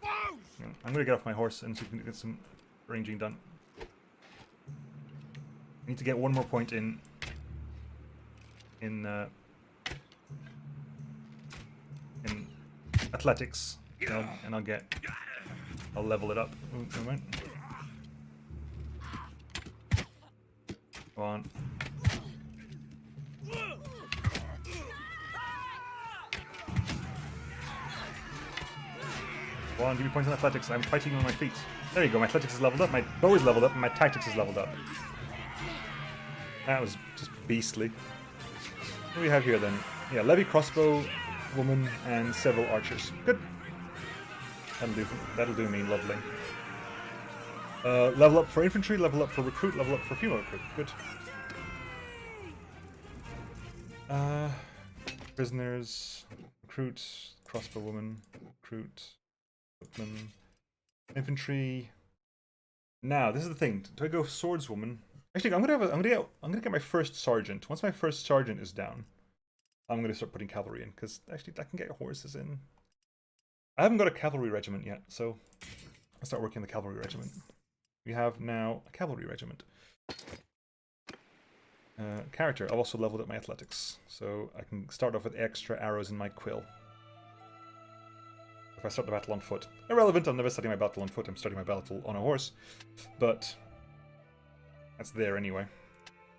Foes! Yeah, I'm gonna get off my horse and see if we can get some ranging done. I need to get one more point in athletics, and I'll level it up. Ooh, never mind. Come on. Come on, give me points on athletics. I'm fighting on my feet. There you go, my athletics is leveled up, my bow is leveled up, and my tactics is leveled up. That was just beastly. What do we have here then? Yeah, levy crossbow, woman, and several archers. Good. That'll do me lovely. Level up for infantry, level up for recruit, level up for female recruit. Good. Prisoners, recruit, crossbow woman, recruit, footman, infantry. Now, this is the thing. Do I go swordswoman? Actually, I'm gonna get my first sergeant. Once my first sergeant is down, I'm gonna start putting cavalry in, because actually I can get horses in. I haven't got a cavalry regiment yet, so I'll start working on the cavalry regiment. We have now a cavalry regiment. Character, I've also leveled up my athletics, so I can start off with extra arrows in my quill. If I start the battle on foot. Irrelevant, I'm never starting my battle on foot, I'm starting my battle on a horse. But that's there anyway.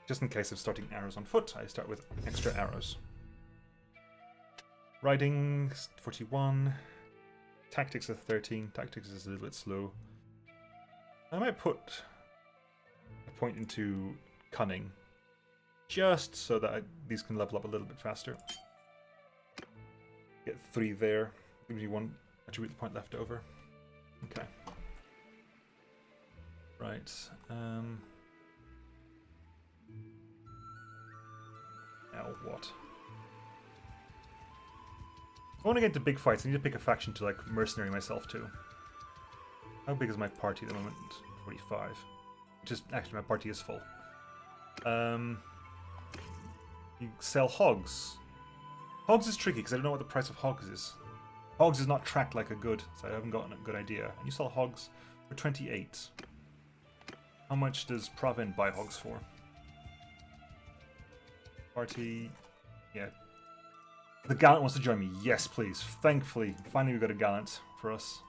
Just in case of starting arrows on foot, I start with extra arrows. Riding, 41. Tactics is 13. Tactics is a little bit slow. I might put a point into cunning, just so that these can level up a little bit faster. Get 3 there. Gives me 1 attribute point left over. Right. Now what? If I want to get into big fights, I need to pick a faction to like mercenary myself to. How big is my party at the moment? 45. Which is actually my party is full. You sell hogs. Hogs is tricky because I don't know what the price of hogs is. Hogs is not tracked like a good, so I haven't gotten a good idea. And you sell hogs for 28. How much does Provin buy hogs for? Party, yeah. The Gallant wants to join me. Yes, please. Thankfully, finally we got a Gallant for us.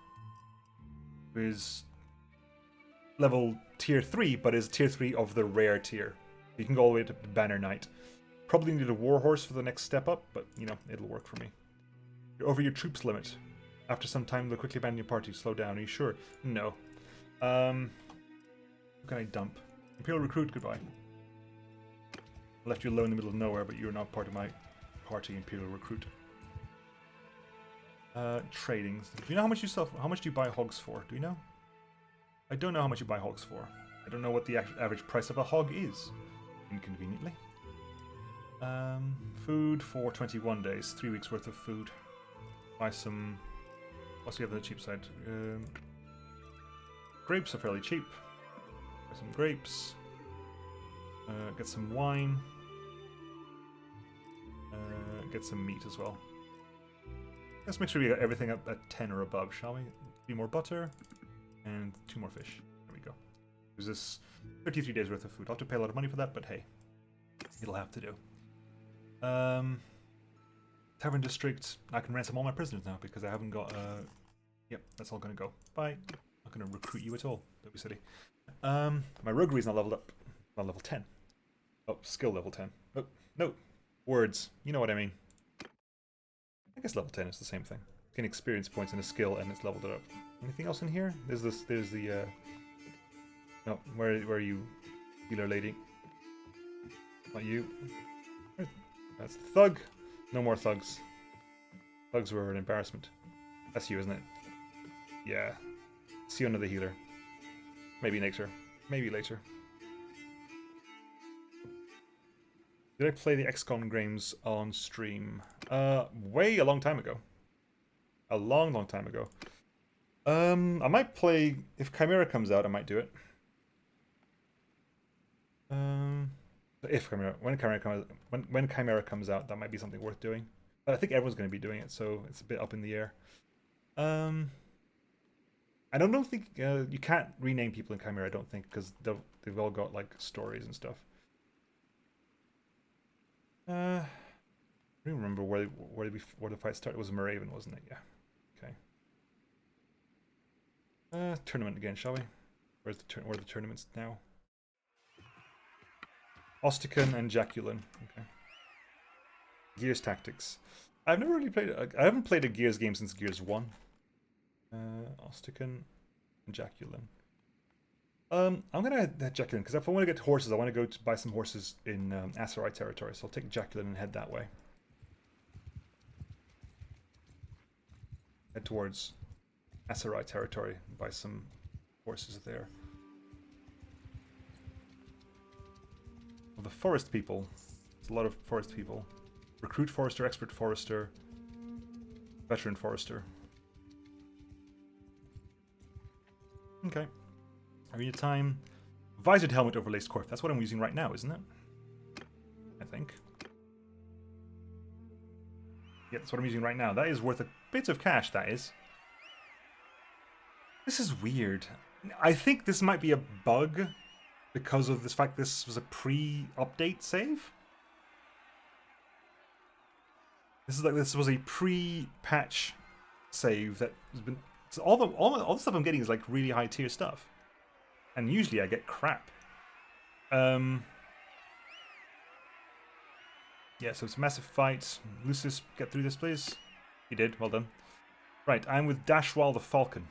Who is level tier 3, but is tier 3 of the rare tier. You can go all the way to Banner Knight. Probably need a Warhorse for the next step up, but, you know, it'll work for me. You're over your troops limit. After some time, they'll quickly abandon your party. Slow down. Are you sure? No. Who can I dump? Imperial Recruit, goodbye. I left you alone in the middle of nowhere, but you're not part of my party, Imperial Recruit. Trading. Do you know how much you sell? How much do you buy hogs for? Do you know? I don't know how much you buy hogs for. I don't know what the average price of a hog is. Inconveniently. Food for 21 days. 3 weeks worth of food. Buy some... What's the other cheap side? Grapes are fairly cheap. Buy some grapes. Get some wine. Get some meat as well. Let's make sure we get everything up at 10 or above, shall we? 3 more butter. And 2 more fish. There we go. There's this 33 days worth of food. I'll have to pay a lot of money for that, but hey. It'll have to do. Tavern District. I can ransom all my prisoners now because I haven't got... Yep, that's all going to go. Bye. I'm not going to recruit you at all. Don't be silly. My roguery is not leveled up. Not level 10. Oh, skill level 10. Oh, no. Words. You know what I mean. I guess level 10 is the same thing. Gain experience points and a skill and it's leveled it up. Anything else in here? There's the no, where are you, healer lady? Not you. That's the thug. No more thugs. Thugs were an embarrassment. That's you, isn't it? Yeah. See you under the healer. Maybe later. Maybe later. Did I play the XCOM games on stream? Way a long time ago. A long, long time ago. I might play... If Chimera comes out, I might do it. If Chimera... When Chimera comes out, that might be something worth doing. But I think everyone's going to be doing it, so it's a bit up in the air. I don't think... you can't rename people in Chimera, I don't think, because they've all got, like, stories and stuff. I don't remember where the fight started. It was Moraven, wasn't it? Yeah. Okay. Tournament again, shall we? Where are the tournaments now? Ostican and Jaculin. Okay. Gears Tactics. I've never really played... I haven't played a Gears game since Gears 1. Ostican and Jaculin. I'm gonna head Jaculin, because if I want to get horses, I want to go to buy some horses in Aserai territory, so I'll take Jaculin and head that way. Head towards Aserai territory and buy some horses there. Well, the forest people. There's a lot of forest people. Recruit forester, expert forester, veteran forester. Okay. Arena time. Visored helmet overlaced corp. That's what I'm using right now, isn't it? I think. Yeah, that's what I'm using right now. That is worth a bit of cash, that is. This is weird. I think this might be a bug because of this fact this was a pre-update save. This was a pre-patch save that has been... So all the stuff I'm getting is like really high tier stuff. And usually I get crap. Yeah, so it's a massive fight. Lucius, get through this, please. You did, well done. Right, I'm with Dashwall the Falcon.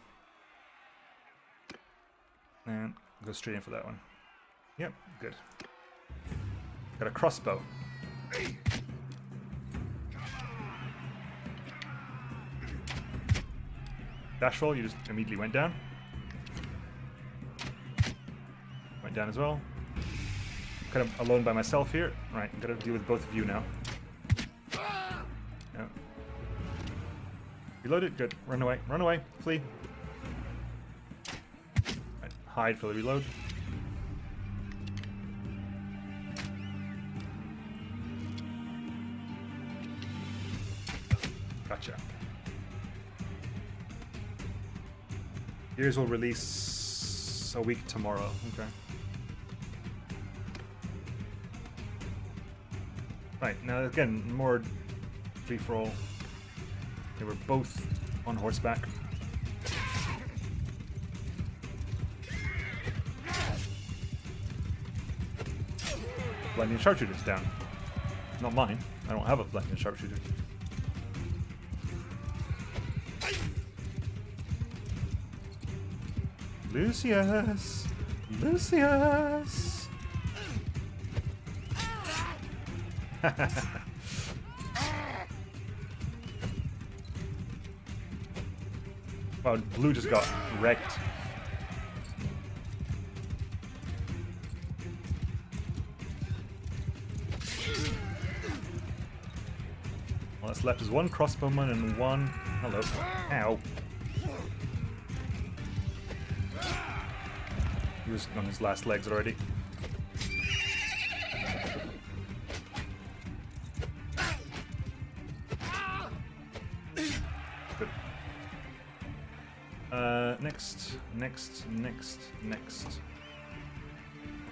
And go straight in for that one. Yep, good. Got a crossbow. Dashwall, you just immediately went down. down as well. Kind of alone by myself here. Right, I'm gonna deal with both of you now. Yeah. Reload it. Good. Run away. Run away. Flee. Right, hide for the reload. Gotcha. Gears will release a week tomorrow. Okay. Right, now again, more free-for-all. They were both on horseback. Lightning sharpshooter's down. Not mine. I don't have a lightning sharpshooter. Lucius! Lucius! Wow, blue just got wrecked. All that's left is one crossbowman and one... Hello. Ow. He was on his last legs already. Good. Next.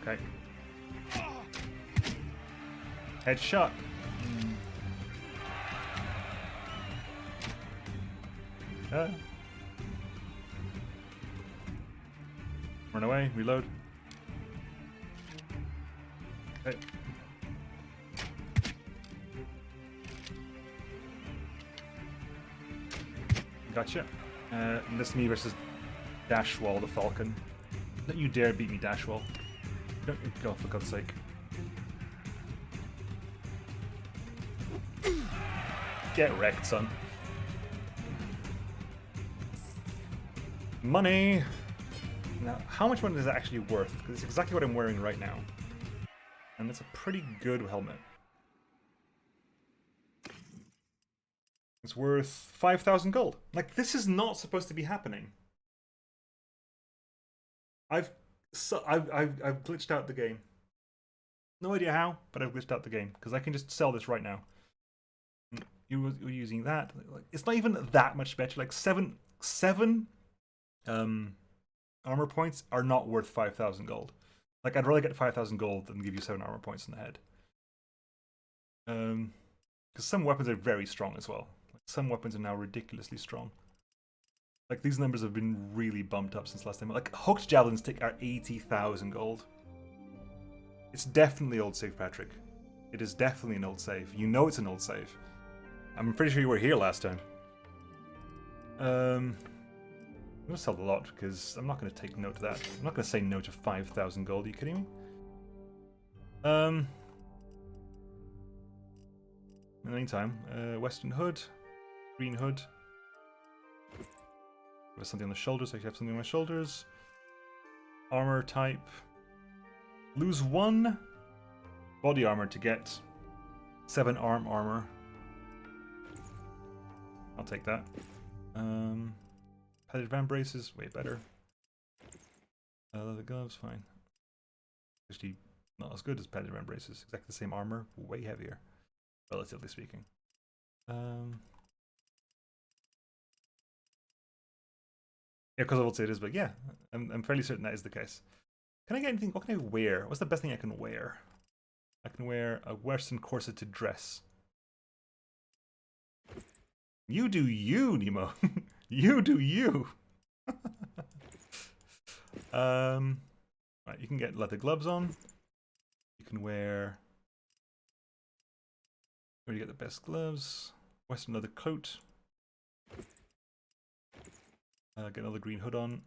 Okay. Headshot. Run away, reload. Okay. Gotcha. This is me versus Dashwall the Falcon. Don't you dare beat me, Dashwall. Don't go, for God's sake. Get wrecked, son. Money! Now, how much money is that actually worth? Because it's exactly what I'm wearing right now. And it's a pretty good helmet. It's worth 5,000 gold. Like, this is not supposed to be happening. I've glitched out the game. No idea how, but I've glitched out the game. Because I can just sell this right now. You're using that. It's not even that much better. Like, seven armor points are not worth 5,000 gold. Like, I'd rather get 5,000 gold than give you 7 armor points in the head. Because some weapons are very strong as well. Like, some weapons are now ridiculously strong. Like, these numbers have been really bumped up since last time. Like, hooked javelins are 80,000 gold. It's definitely old save, Patrick. It is definitely an old save. You know it's an old save. I'm pretty sure you were here last time. I'm going to sell a lot because I'm not going to take note of that. I'm not going to say no to 5,000 gold. Are you kidding me? In the meantime, Western Hood, Green Hood. There's something on the shoulders. I actually have something on my shoulders. Armor type. Lose 1 body armor to get 7 armor. I'll take that. Padded van braces, way better. Leather gloves, fine. Actually, not as good as padded van braces. Exactly the same armor, way heavier, relatively speaking. Yeah, because I will say it is, but yeah, I'm fairly certain that is the case. Can I get anything? What can I wear? What's the best thing I can wear? I can wear a Western corseted dress. You do you, Nemo. You do you. Right, you can get leather gloves on. You can wear. Where do you get the best gloves? Western leather coat. Get another green hood on.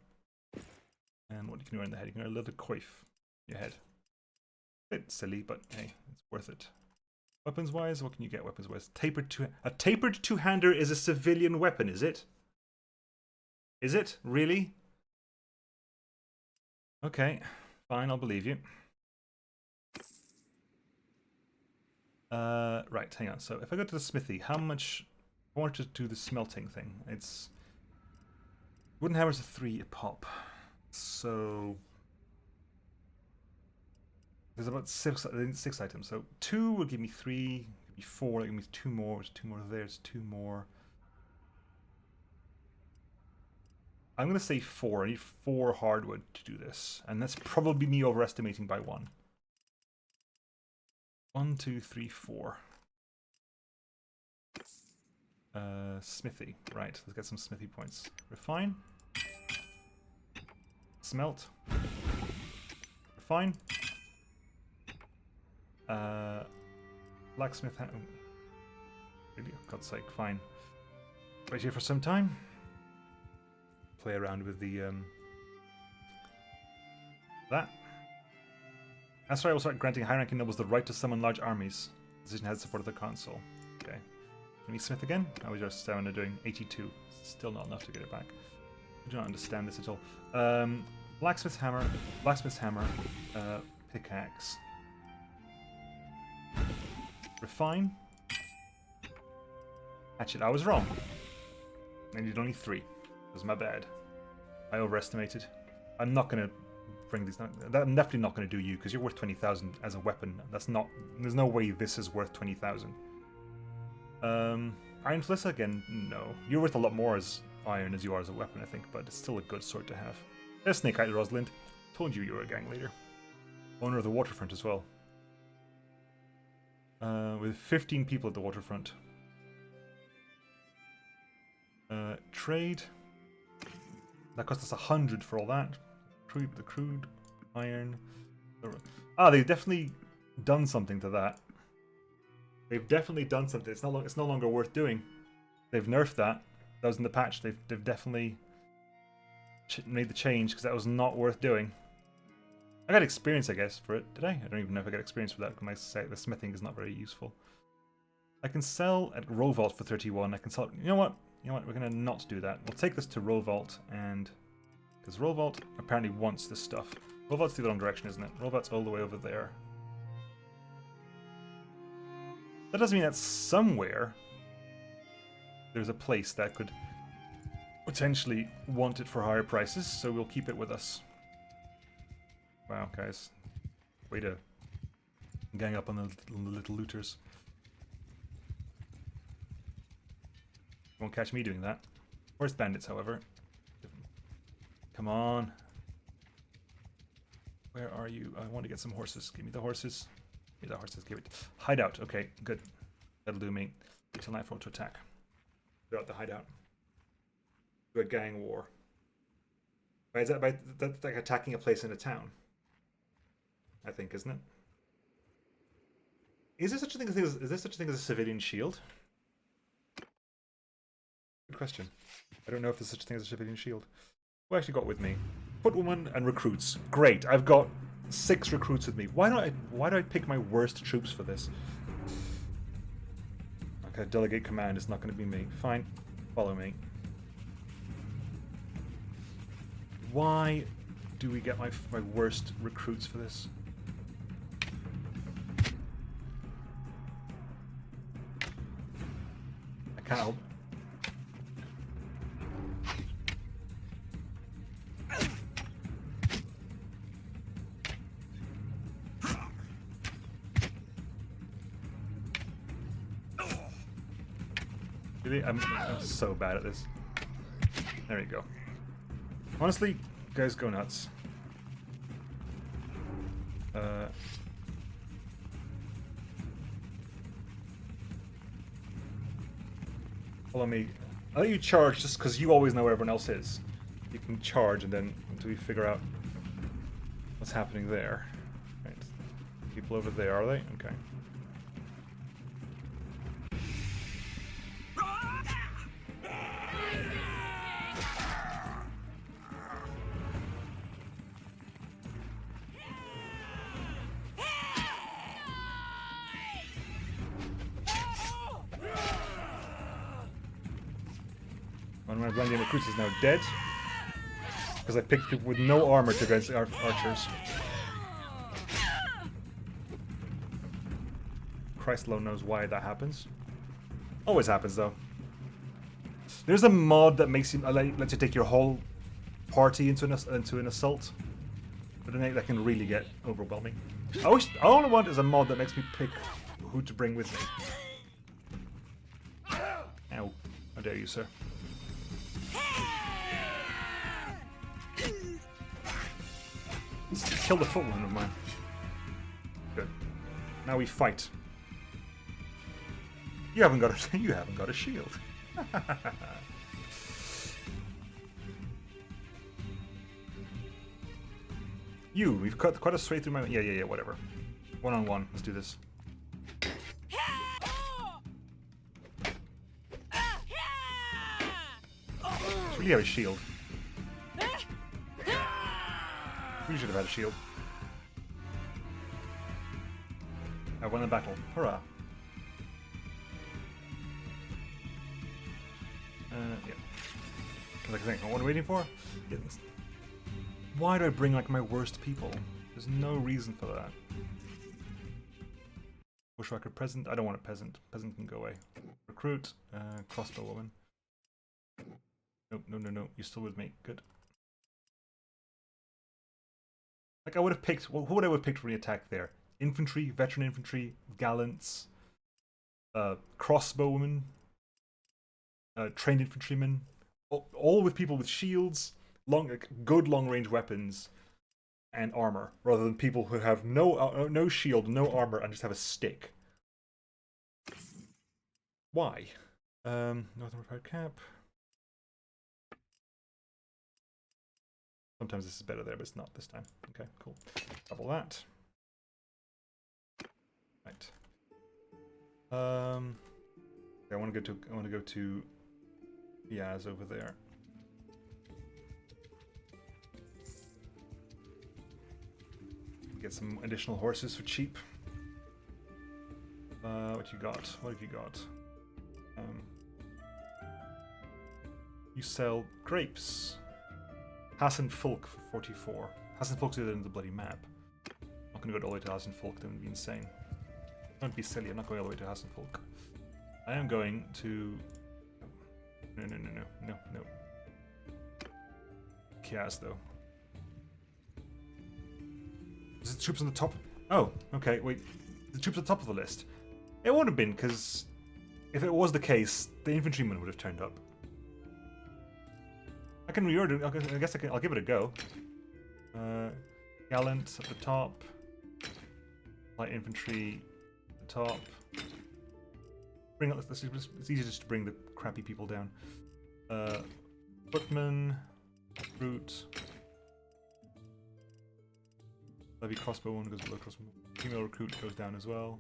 And what you can wear in the head? You can wear a leather coif. Your head. Bit silly, but hey, it's worth it. Weapons wise, what can you get weapons wise? A tapered two-hander is a civilian weapon, is it? Is it? Really? Okay, Fine, I'll believe you. Right, hang on. So if I go to the smithy, how much... I want to do the smelting thing. It's... Wooden hammers are 3 a pop. So... There's about 6 items. So 2 will give me 3, give me 4, that'll give me 2 more. There's 2 more there's 2 more. I'm going to say 4. I need 4 hardwood to do this. And that's probably me overestimating by 1. 1, 2, 3, 4. Smithy. Right, let's get some smithy points. Refine. Smelt. Refine. Blacksmith. Really? For God's sake, fine. Wait here for some time. Play around with the that. That's why I will start granting high-ranking nobles the right to summon large armies. The decision has support of the council. Okay. Can we smith again? I was just doing 82. Still not enough to get it back. I do not understand this at all. Blacksmith's hammer, pickaxe. Refine. Hatchet, I was wrong. I needed only 3. It was my bad. I overestimated. I'm not going to bring these down. I'm definitely not going to do you, because you're worth 20,000 as a weapon. That's not... There's no way this is worth 20,000. Iron Felissa, again, no. You're worth a lot more as iron as you are as a weapon, I think, but it's still a good sword to have. There's Snake Eye Rosalind. Told you were a gang leader. Owner of the waterfront as well. With 15 people at the waterfront. Trade. That cost us 100 for all that. The crude iron. Ah, they've definitely done something to that. They've definitely done something. It's no longer worth doing. They've nerfed that. That was in the patch. They've definitely made the change because that was not worth doing. I got experience, I guess, for it. Did I? I don't even know if I got experience for that because the smithing is not very useful. I can sell at Roll Vault for 31. I can sell... You know what? We're going to not do that. We'll take this to Roll Vault and... Because Roll Vault apparently wants this stuff. Roll Vault's the wrong direction, isn't it? Roll Vault's all the way over there. That doesn't mean that somewhere there's a place that could potentially want it for higher prices, so we'll keep it with us. Wow, guys. Way to gang up on the little looters. Won't catch me doing that. Where's bandits, however? Come on. Where are you? I want to get some horses. Give me the horses. Give me the horses. Give it. Hideout. Okay, good. That'll do me. Wait till nightfall to attack. They're at the hideout. Do a gang war. That's like attacking a place in a town. I think, isn't it? Is there such a thing as a civilian shield? Good question. I don't know if there's such a thing as a civilian shield. Who actually got with me? Footwoman and recruits. Great. I've got 6 recruits with me. Why do I pick my worst troops for this? Okay, delegate command is not going to be me. Fine. Follow me. Why do we get my worst recruits for this? I can't help. Really? I'm so bad at this. There we go. Honestly, guys, go nuts. Follow me. I'll let you charge just because you always know where everyone else is. You can charge and then until we figure out what's happening there. Right. People over there, are they? Okay. One of my blinding recruits is now dead because I picked people with no armor to against archers. Christ alone knows why that happens. Always happens, though. There's a mod that makes you lets you take your whole party into an assault, but then that can really get overwhelming. All I want is a mod that makes me pick who to bring with me. Ow! How dare you, sir? Kill the footman of mine. Good. Now we fight. You haven't got a shield. We've cut quite a straight through my... Yeah, whatever. One-on-one, let's do this. Should really have a shield. We should have had a shield. I won the battle. Hurrah. Yeah. Like I think, what am I waiting for? Yeah. Why do I bring like my worst people? There's no reason for that. Bushwhacker present. I don't want a peasant. Peasant can go away. Recruit. Crossbow woman. Nope, no. You're still with me. Good. Like I would have picked. Well, who would I have picked for the attack there? Infantry, veteran infantry, gallants, crossbowmen, trained infantrymen, all with people with shields, good long-range weapons, and armor, rather than people who have no shield, no armor, and just have a stick. Why? Northern Repair Cap. Sometimes this is better there, but it's not this time. Okay, cool. Double that. Right. I want to go to Yaz over there. Get some additional horses for cheap. What you got? What have you got? You sell grapes. Hassan Folk for 44. Hassan Folk's in the bloody map. I'm not going to go all the way to Hassan Folk, that would be insane. Don't be silly, I'm not going all the way to Hassan Folk. I am going to... No. Kiaz, though. Is it troops on the top? Oh, okay, wait. The troops on the top of the list. It would have been, because if it was the case, the infantrymen would have turned up. I can reorder. I guess I'll give it a go. Gallant at the top. Light infantry at the top. It's easier just to bring the crappy people down. Footman, recruit. Levy crossbow one goes below crossbow. Female recruit goes down as well.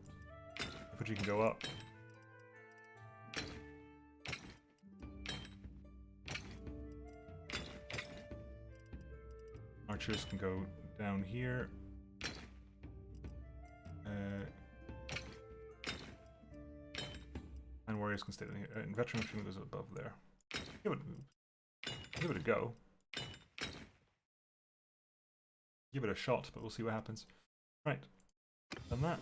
Infantry can go up. Archers can go down here. And warriors can stay down here. And veteran infantry goes above there. Give it a go. Give it a shot, but we'll see what happens. Right. Done that.